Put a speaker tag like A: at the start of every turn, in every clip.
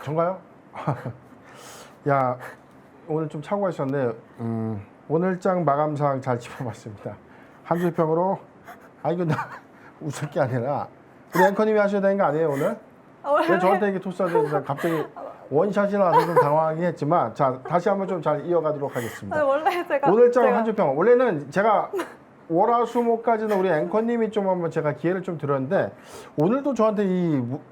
A: 전가요? 야, 오늘 좀 착오가 있었는데 오늘장 마감사항 잘 짚어봤습니다. 한 줄 평으로 이거 나 웃을 게 아니라 우리 앵커님이 하셔야 되는 거 아니에요 오늘? 왜 저한테 이게 토스하면서 갑자기 원샷이 나와서 좀 당황하긴 했지만 자 다시 한번 좀 잘 이어가도록 하겠습니다.
B: 아니, 원래 제가
A: 오늘장 한 줄 평. 원래는 제가 월화수목까지는 우리 앵커님이 좀 한번 제가 기회를 좀 드렸는데 오늘도 저한테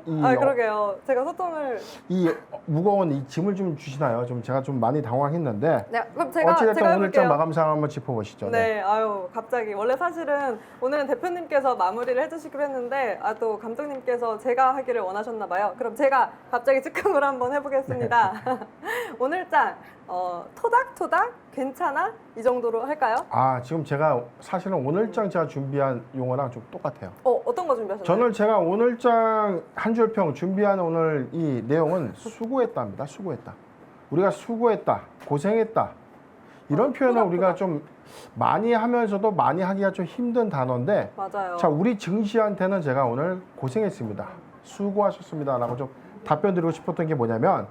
B: 그러게요. 제가 소통을
A: 이 무거운 이 짐을 좀 주시나요? 좀 제가 좀 많이 당황했는데.
B: 네, 그럼 제가
A: 어찌됐든 오늘장
B: 해볼게요.
A: 마감상 한번 짚어보시죠.
B: 네, 아유 갑자기 원래 사실은 오늘은 대표님께서 마무리를 해주시기로 했는데 또 감독님께서 제가 하기를 원하셨나 봐요. 그럼 제가 갑자기 즉흥으로 한번 해보겠습니다. 오늘장 토닥토닥 괜찮아? 이 정도로 할까요?
A: 지금 제가 사실은 오늘장 제가 준비한 용어랑 좀 똑같아요.
B: 어떤 거 준비하셨나요?
A: 저는 제가 오늘장 한 줄 평 준비한 오늘 이 내용은 수고했다입니다. 수고했다. 우리가 수고했다. 고생했다. 이런 표현을
B: 토닥토닥.
A: 우리가 좀 많이 하면서도 많이 하기가 좀 힘든 단어인데
B: 맞아요.
A: 자, 우리 증시한테는 제가 오늘 고생했습니다. 수고하셨습니다. 라고 좀 답변 드리고 싶었던 게 뭐냐면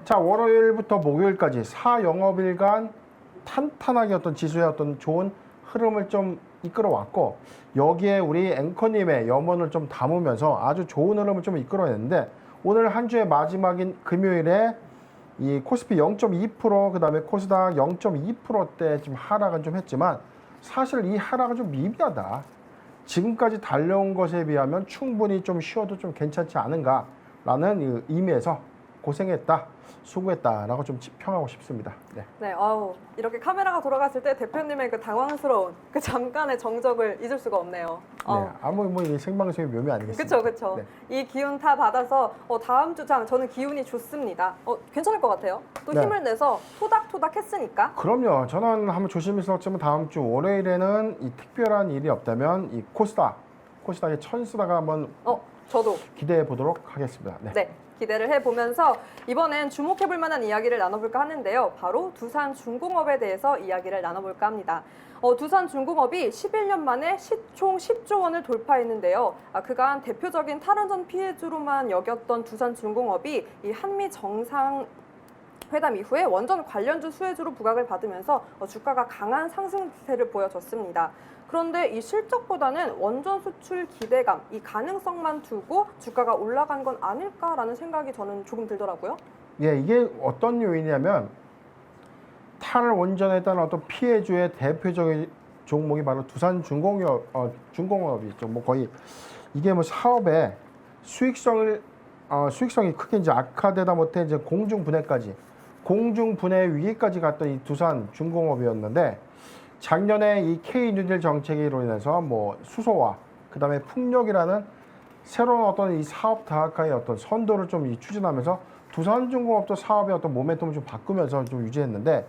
A: 자, 월요일부터 목요일까지 4영업일간 탄탄하게 어떤 지수의 어떤 좋은 흐름을 좀 이끌어 왔고 여기에 우리 앵커님의 염원을 좀 담으면서 아주 좋은 흐름을 좀 이끌어냈는데 오늘 한 주의 마지막인 금요일에 이 코스피 0.2% 그다음에 코스닥 0.2%대 좀 하락은 좀 했지만 사실 이 하락은 좀 미비하다. 지금까지 달려온 것에 비하면 충분히 좀 쉬어도 좀 괜찮지 않은가라는 이 의미에서 고생했다, 수고했다라고 좀 평하고 싶습니다.
B: 네, 이렇게 카메라가 돌아갔을 때 대표님의 그 당황스러운 그 잠깐의 정적을 잊을 수가 없네요.
A: 이 생방송의 묘미 아니겠습니까?
B: 그렇죠.
A: 네.
B: 이 기운 다 받아서 다음 주장 저는 기운이 좋습니다. 괜찮을 것 같아요. 또
A: 네.
B: 힘을 내서 토닥토닥 했으니까.
A: 그럼요. 저는 한번 조심스럽지만 다음 주 월요일에는 이 특별한 일이 없다면 이 코스닥의 천수다가 한번
B: 저도
A: 기대해 보도록 하겠습니다.
B: 네. 기대를 해보면서 이번엔 주목해볼 만한 이야기를 나눠볼까 하는데요. 바로 두산중공업에 대해서 이야기를 나눠볼까 합니다. 두산중공업이 11년 만에 시총 10조 원을 돌파했는데요. 그간 대표적인 탈원전 피해주로만 여겼던 두산중공업이 이 한미 정상 회담 이후에 원전 관련주 수혜주로 부각을 받으면서 주가가 강한 상승세를 보여줬습니다. 그런데 이 실적보다는 원전 수출 기대감, 이 가능성만 두고 주가가 올라간 건 아닐까라는 생각이 저는 조금 들더라고요.
A: 예, 이게 어떤 요인이냐면 탈원전에 따른 어떤 피해주의 대표적인 종목이 바로 중공업이죠. 뭐 거의 이게 뭐 사업의 수익성이 크게 이제 악화되다 못해 이제 공중분해 위기까지 갔던 이 두산중공업이었는데 작년에 이 K-뉴딜 정책으로 인해서 뭐 수소와 그다음에 풍력이라는 새로운 어떤 이 사업 다각화의 어떤 선도를 좀 추진하면서 두산중공업도 사업의 어떤 모멘텀을 좀 바꾸면서 좀 유지했는데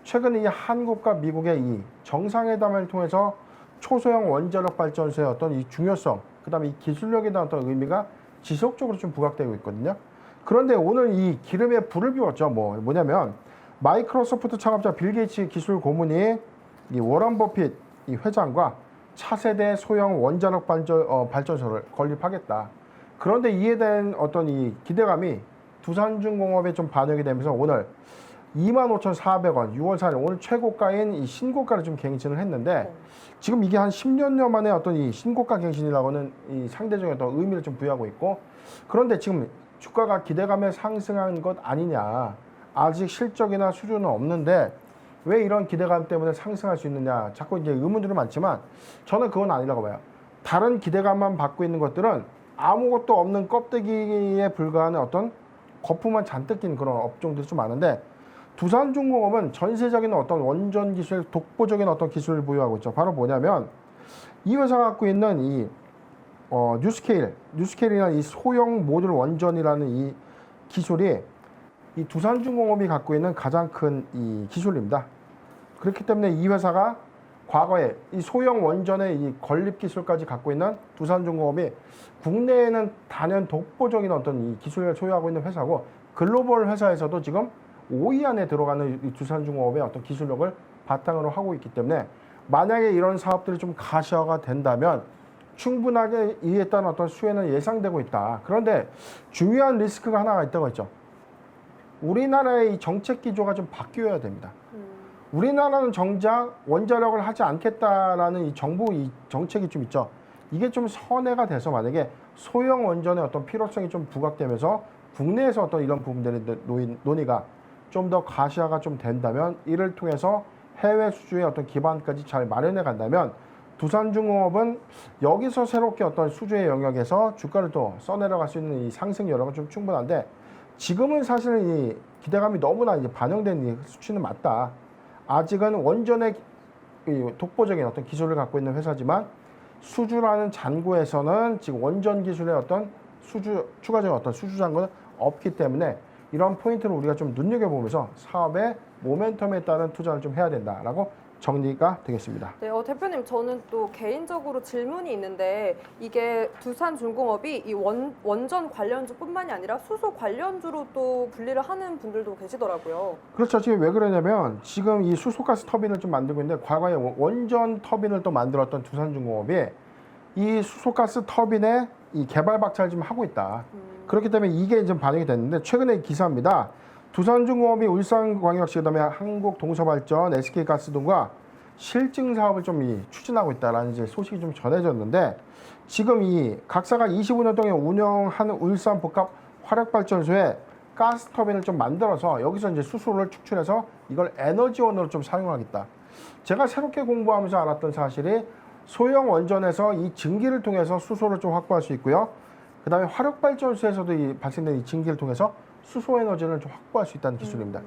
A: 최근 이 한국과 미국의 이 정상회담을 통해서 초소형 원자력 발전소의 어떤 이 중요성, 그다음에 이 기술력에 대한 어떤 의미가 지속적으로 좀 부각되고 있거든요. 그런데 오늘 이 기름에 불을 비웠죠. 뭐냐면 마이크로소프트 창업자 빌 게이츠 기술 고문이 이 워런 버핏 이 회장과 차세대 소형 원자력 발전소를 건립하겠다. 그런데 이에 대한 어떤 이 기대감이 두산중공업에 좀 반영이 되면서 오늘 25,400원 6월 4일 오늘 최고가인 이 신고가를 좀 갱신을 했는데 지금 이게 한 10년여 만에 어떤 이 신고가 갱신이라고는 이 상대적인 어떤 의미를 좀 부여하고 있고 그런데 지금 주가가 기대감에 상승한 것 아니냐. 아직 실적이나 수준은 없는데 왜 이런 기대감 때문에 상승할 수 있느냐. 자꾸 이제 의문들이 많지만 저는 그건 아니라고 봐요. 다른 기대감만 받고 있는 것들은 아무것도 없는 껍데기에 불과한 어떤 거품만 잔뜩 낀 그런 업종들이 좀 많은데 두산중공업은 전세적인 어떤 원전 기술, 독보적인 어떤 기술을 보유하고 있죠. 바로 뭐냐면 이 회사가 갖고 있는 이 뉴스케일이라는 이 소형 모듈 원전이라는 이 기술이 이 두산중공업이 갖고 있는 가장 큰 이 기술입니다. 그렇기 때문에 이 회사가 과거에 이 소형 원전의 이 건립 기술까지 갖고 있는 두산중공업이 국내에는 단연 독보적인 어떤 이 기술을 소유하고 있는 회사고 글로벌 회사에서도 지금 5위 안에 들어가는 이 두산중공업의 어떤 기술력을 바탕으로 하고 있기 때문에 만약에 이런 사업들이 좀 가시화가 된다면 충분하게 이에 따른 어떤 수혜는 예상되고 있다. 그런데 중요한 리스크가 하나가 있다고 했죠. 우리나라의 이 정책 기조가 좀 바뀌어야 됩니다. 우리나라는 정작 원자력을 하지 않겠다라는 이 정부 이 정책이 좀 있죠. 이게 좀 선회가 돼서 만약에 소형 원전의 어떤 필요성이 좀 부각되면서 국내에서 어떤 이런 부분들의 논의가 좀 더 가시화가 좀 된다면 이를 통해서 해외 수주의 어떤 기반까지 잘 마련해 간다면 두산중공업은 여기서 새롭게 어떤 수주의 영역에서 주가를 또 써내려갈 수 있는 이 상승 여력은 좀 충분한데 지금은 사실 이 기대감이 너무나 이제 반영된 이 수치는 맞다. 아직은 원전의 이 독보적인 어떤 기술을 갖고 있는 회사지만 수주라는 잔고에서는 지금 원전 기술의 어떤 추가적인 어떤 수주 잔고는 없기 때문에 이런 포인트를 우리가 좀 눈여겨보면서 사업의 모멘텀에 따른 투자를 좀 해야 된다라고 정리가 되겠습니다.
B: 네, 대표님 저는 또 개인적으로 질문이 있는데 이게 두산중공업이 이 원전 관련주뿐만이 아니라 수소 관련주로 또 분리를 하는 분들도 계시더라고요.
A: 그렇죠. 지금 왜 그러냐면 지금 이 수소가스 터빈을 좀 만들고 있는데 과거에 원전 터빈을 또 만들었던 두산중공업이 이 수소가스 터빈의 이 개발 박차를 지금 하고 있다. 그렇기 때문에 이게 좀 반영이 됐는데 최근에 기사입니다. 두산중공업이 울산광역시 그다음에 한국동서발전, SK가스 등과 실증 사업을 좀 추진하고 있다라는 이제 소식이 좀 전해졌는데 지금 이 각사가 25년 동안 운영한 울산 복합 화력발전소에 가스 터빈을 좀 만들어서 여기서 이제 수소를 축출해서 이걸 에너지원으로 좀 사용하겠다. 제가 새롭게 공부하면서 알았던 사실이 소형 원전에서 이 증기를 통해서 수소를 좀 확보할 수 있고요. 그다음에 화력발전소에서도 이 발생된 이 증기를 통해서 수소 에너지를 좀 확보할 수 있다는 기술입니다.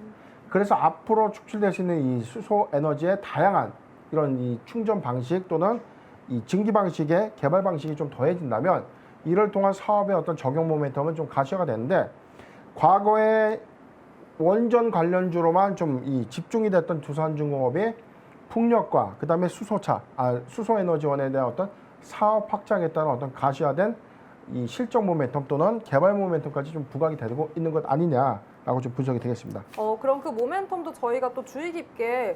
A: 그래서 앞으로 축출될 수 있는 이 수소 에너지의 다양한 이런 이 충전 방식 또는 이 증기 방식의 개발 방식이 좀 더해진다면 이를 통한 사업의 어떤 적용 모멘텀은 좀 가시화가 되는데 과거에 원전 관련주로만 좀 이 집중이 됐던 두산중공업이 풍력과 그다음에 수소 에너지원에 대한 어떤 사업 확장에 따른 어떤 가시화된 이 실적 모멘텀 또는 개발 모멘텀까지 좀 부각이 되고 있는 것 아니냐라고 좀 분석이 되겠습니다.
B: 그럼 그 모멘텀도 저희가 또 주의 깊게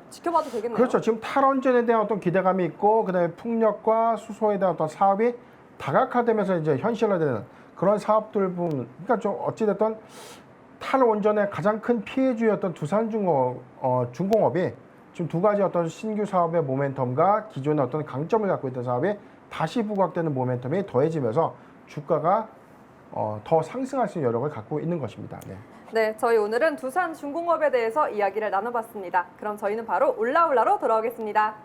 B: 지켜봐도 되겠네요.
A: 그렇죠. 지금 탈원전에 대한 어떤 기대감이 있고 그다음에 풍력과 수소에 대한 어떤 사업이 다각화되면서 이제 현실화되는 그런 사업들 부분. 그러니까 좀 어찌됐든 탈원전의 가장 큰 피해주였던 두산중공업이 지금 두 가지 어떤 신규 사업의 모멘텀과 기존의 어떤 강점을 갖고 있던 사업이 다시 부각되는 모멘텀이 더해지면서 주가가 더 상승할 수 있는 여력을 갖고 있는 것입니다. 네.
B: 네, 저희 오늘은 두산중공업에 대해서 이야기를 나눠봤습니다. 그럼 저희는 바로 올라올라로 돌아오겠습니다.